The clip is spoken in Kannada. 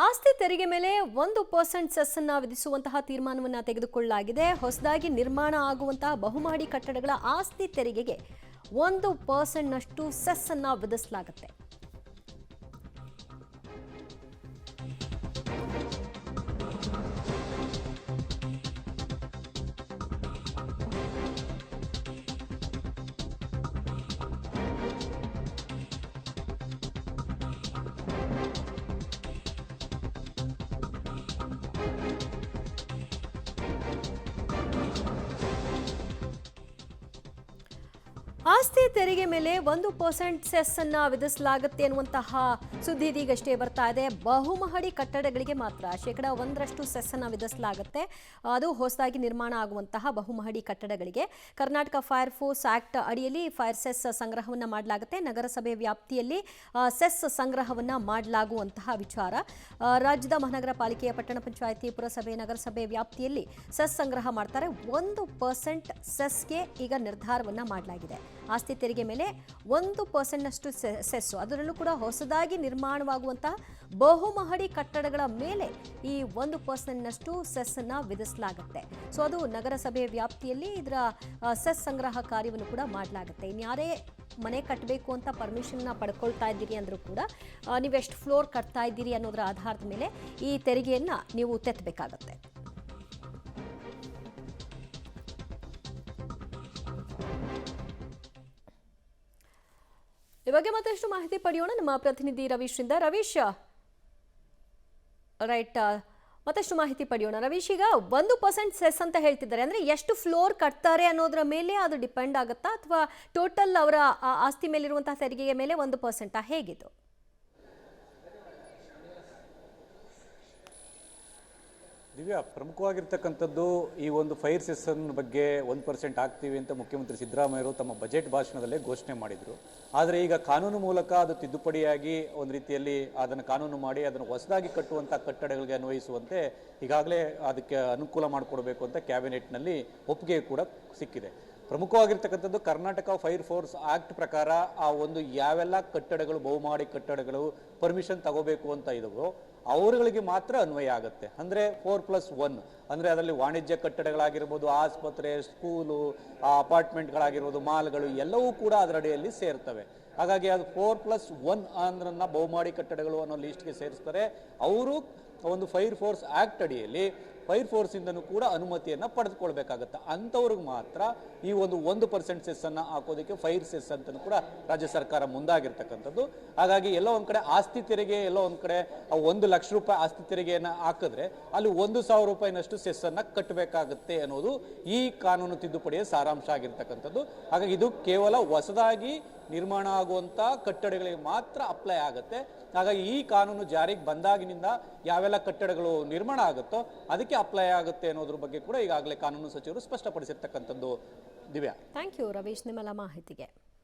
ಆಸ್ತಿ ತೆರಿಗೆ ಮೇಲೆ 1% ಸೆಸ್ ಅನ್ನು ವಿಧಿಸುವಂತಹ ತೀರ್ಮಾನವನ್ನು ತೆಗೆದುಕೊಳ್ಳಲಾಗಿದೆ. ಹೊಸದಾಗಿ ನಿರ್ಮಾಣ ಆಗುವಂತಹ ಬಹುಮಹಡಿ ಕಟ್ಟಡಗಳ ಆಸ್ತಿ ತೆರಿಗೆಗೆ 1% ನಷ್ಟು ಸೆಸ್ ಅನ್ನು ವಿಧಿಸಲಾಗುತ್ತೆ. ಆಸ್ತಿ ತೆರಿಗೆ ಮೇಲೆ 1% ಸೆಸ್ ಅನ್ನು ವಿಧಿಸಲಾಗುತ್ತೆ ಅನ್ನುವಂತಹ ಸುದ್ದಿ ಇದೀಗಷ್ಟೇ ಬರ್ತಾ ಇದೆ. ಬಹುಮಹಡಿ ಕಟ್ಟಡಗಳಿಗೆ ಮಾತ್ರ 1% ಸೆಸ್ ಅನ್ನು ವಿಧಿಸಲಾಗುತ್ತೆ. ಅದು ಹೊಸದಾಗಿ ನಿರ್ಮಾಣ ಆಗುವಂತಹ ಬಹುಮಹಡಿ ಕಟ್ಟಡಗಳಿಗೆ ಕರ್ನಾಟಕ ಫೈರ್ ಫೋರ್ಸ್ ಆಕ್ಟ್ ಅಡಿಯಲ್ಲಿ ಫೈರ್ ಸೆಸ್ ಸಂಗ್ರಹವನ್ನು ಮಾಡಲಾಗುತ್ತೆ. ನಗರಸಭೆ ವ್ಯಾಪ್ತಿಯಲ್ಲಿ ಸೆಸ್ ಸಂಗ್ರಹವನ್ನು ಮಾಡಲಾಗುವಂತಹ ವಿಚಾರ. ರಾಜ್ಯದ ಮಹಾನಗರ ಪಾಲಿಕೆಯ ಪಟ್ಟಣ ಪಂಚಾಯಿತಿ ಪುರಸಭೆ ನಗರಸಭೆ ವ್ಯಾಪ್ತಿಯಲ್ಲಿ ಸೆಸ್ ಸಂಗ್ರಹ ಮಾಡ್ತಾರೆ. 1% ಸೆಸ್ಗೆ ಈಗ ನಿರ್ಧಾರವನ್ನು ಮಾಡಲಾಗಿದೆ. ಆಸ್ತಿ ತೆರಿಗೆ ಮೇಲೆ 1% ನಷ್ಟು ಸೆಸ್ಸು, ಅದರಲ್ಲೂ ಕೂಡ ಹೊಸದಾಗಿ ನಿರ್ಮಾಣವಾಗುವಂತಹ ಬಹುಮಹಡಿ ಕಟ್ಟಡಗಳ ಮೇಲೆ ಈ 1% ನಷ್ಟು ಸೆಸ್ ಅನ್ನ ವಿಧಿಸಲಾಗುತ್ತೆ. ಸೊ ಅದು ನಗರಸಭೆ ವ್ಯಾಪ್ತಿಯಲ್ಲಿ ಇದರ ಸೆಸ್ ಸಂಗ್ರಹ ಕಾರ್ಯವನ್ನು ಕೂಡ ಮಾಡಲಾಗುತ್ತೆ. ಇನ್ಯಾರೇ ಮನೆ ಕಟ್ಟಬೇಕು ಅಂತ ಪರ್ಮಿಷನ್ನ ಪಡ್ಕೊಳ್ತಾ ಇದ್ದೀರಿ ಅಂದರೂ ಕೂಡ ನೀವು ಎಷ್ಟು ಫ್ಲೋರ್ ಕಟ್ತಾ ಇದ್ದೀರಿ ಅನ್ನೋದರ ಆಧಾರದ ಮೇಲೆ ಈ ತೆರಿಗೆಯನ್ನ ನೀವು ತೆತ್ತಬೇಕಾಗತ್ತೆ. ಈ ಬಗ್ಗೆ ಮತ್ತಷ್ಟು ಮಾಹಿತಿ ಪಡೆಯೋಣ ನಮ್ಮ ಪ್ರತಿನಿಧಿ ರವೀಶ್ರಿಂದ. ರವೀಶ್, ರೈಟ್, ಮತ್ತಷ್ಟು ಮಾಹಿತಿ ಪಡೆಯೋಣ. ರವೀಶ್, ಈಗ 1% ಸೆಸ್ ಅಂತ ಹೇಳ್ತಿದ್ದಾರೆ, ಅಂದ್ರೆ ಎಷ್ಟು ಫ್ಲೋರ್ ಕಟ್ತಾರೆ ಅನ್ನೋದ್ರ ಮೇಲೆ ಅದು ಡಿಪೆಂಡ್ ಆಗುತ್ತಾ ಅಥವಾ ಟೋಟಲ್ ಅವರ ಆಸ್ತಿ ಮೇಲಿರುವಂತಹ ತೆರಿಗೆಯ ಮೇಲೆ 1% ಹೇಗಿದು? ದಿವ್ಯಾ, ಪ್ರಮುಖವಾಗಿರ್ತಕ್ಕಂಥದ್ದು ಈ ಒಂದು ಫೈರ್ ಸೆಸ್ಸನ್ ಬಗ್ಗೆ 1% ಆಗ್ತೀವಿ ಅಂತ ಮುಖ್ಯಮಂತ್ರಿ ಸಿದ್ದರಾಮಯ್ಯರು ತಮ್ಮ ಬಜೆಟ್ ಭಾಷಣದಲ್ಲೇ ಘೋಷಣೆ ಮಾಡಿದರು. ಆದರೆ ಈಗ ಕಾನೂನು ಮೂಲಕ ಅದು ತಿದ್ದುಪಡಿಯಾಗಿ ಒಂದು ರೀತಿಯಲ್ಲಿ ಅದನ್ನು ಕಾನೂನು ಮಾಡಿ ಅದನ್ನು ಹೊಸದಾಗಿ ಕಟ್ಟುವಂಥ ಕಟ್ಟಡಗಳಿಗೆ ಅನ್ವಯಿಸುವಂತೆ ಈಗಾಗಲೇ ಅದಕ್ಕೆ ಅನುಕೂಲ ಮಾಡಿಕೊಡ್ಬೇಕು ಅಂತ ಕ್ಯಾಬಿನೆಟ್ನಲ್ಲಿ ಒಪ್ಪಿಗೆ ಕೂಡ ಸಿಕ್ಕಿದೆ. ಪ್ರಮುಖವಾಗಿರ್ತಕ್ಕಂಥದ್ದು ಕರ್ನಾಟಕ ಫೈರ್ ಫೋರ್ಸ್ ಆಕ್ಟ್ ಪ್ರಕಾರ ಆ ಒಂದು ಯಾವೆಲ್ಲ ಕಟ್ಟಡಗಳು ಬಹುಮಹಡಿ ಕಟ್ಟಡಗಳು ಪರ್ಮಿಷನ್ ತಗೋಬೇಕು ಅಂತ ಇದಾವೋ ಅವರುಗಳಿಗೆ ಮಾತ್ರ ಅನ್ವಯ ಆಗುತ್ತೆ. ಅಂದರೆ 4+1 ಅಂದರೆ ಅದರಲ್ಲಿ ವಾಣಿಜ್ಯ ಕಟ್ಟಡಗಳಾಗಿರ್ಬೋದು, ಆಸ್ಪತ್ರೆ, ಸ್ಕೂಲು, ಅಪಾರ್ಟ್ಮೆಂಟ್ಗಳಾಗಿರ್ಬೋದು, ಮಾಲ್ಗಳು ಎಲ್ಲವೂ ಕೂಡ ಅದರಡಿಯಲ್ಲಿ ಸೇರ್ತವೆ. ಹಾಗಾಗಿ ಅದು 4+1 ಅಂದ್ರನ್ನ ಬಹುಮಹಡಿ ಕಟ್ಟಡಗಳು ಅನ್ನೋ ಲೀಸ್ಟ್ಗೆ ಸೇರಿಸ್ತಾರೆ. ಅವರು ಒಂದು ಫೈರ್ ಫೋರ್ಸ್ ಆಕ್ಟ್ ಅಡಿಯಲ್ಲಿ ಫೈರ್ ಫೋರ್ಸಿಂದನೂ ಕೂಡ ಅನುಮತಿಯನ್ನು ಪಡೆದುಕೊಳ್ಬೇಕಾಗತ್ತೆ. ಅಂಥವ್ರಿಗೆ ಮಾತ್ರ ಈ ಒಂದು 1% ಸೆಸ್ಸನ್ನು ಹಾಕೋದಕ್ಕೆ ಫೈರ್ ಸೆಸ್ ಅಂತಲೂ ಕೂಡ ರಾಜ್ಯ ಸರ್ಕಾರ ಮುಂದಾಗಿರ್ತಕ್ಕಂಥದ್ದು. ಹಾಗಾಗಿ ಎಲ್ಲೋ ಒಂದು ಕಡೆ ಆಸ್ತಿ ತೆರಿಗೆ, ಎಲ್ಲೋ ಒಂದು ಕಡೆ 1 ಲಕ್ಷ ರೂಪಾಯಿ ಆಸ್ತಿ ತೆರಿಗೆಯನ್ನು ಹಾಕಿದ್ರೆ ಅಲ್ಲಿ 1,000 ರೂಪಾಯಿನಷ್ಟು ಸೆಸ್ಸನ್ನು ಕಟ್ಟಬೇಕಾಗುತ್ತೆ ಅನ್ನೋದು ಈ ಕಾನೂನು ತಿದ್ದುಪಡಿಯ ಸಾರಾಂಶ ಆಗಿರ್ತಕ್ಕಂಥದ್ದು. ಹಾಗಾಗಿ ಇದು ಕೇವಲ ಹೊಸದಾಗಿ ನಿರ್ಮಾಣ ಆಗುವಂಥ ಕಟ್ಟಡಗಳಿಗೆ ಮಾತ್ರ ಅಪ್ಲೈ ಆಗುತ್ತೆ. ಹಾಗಾಗಿ ಈ ಕಾನೂನು ಜಾರಿಗೆ ಬಂದಾಗಿನಿಂದ ಯಾವೆಲ್ಲ ಕಟ್ಟಡಗಳು ನಿರ್ಮಾಣ ಆಗುತ್ತೋ ಅದಕ್ಕೆ ಅಪ್ಲೈ ಆಗುತ್ತೆ ಅನ್ನೋದ್ರ ಬಗ್ಗೆ ಕೂಡ ಈಗಾಗಲೇ ಕಾನೂನು ಸಚಿವರು ಸ್ಪಷ್ಟಪಡಿಸಿರ್ತಕ್ಕಂಥದ್ದು. ದಿವ್ಯಾ, ಥ್ಯಾಂಕ್ ಯು ರವೀಶ್ ನಿಮ್ಮೆಲ್ಲ ಮಾಹಿತಿಗೆ.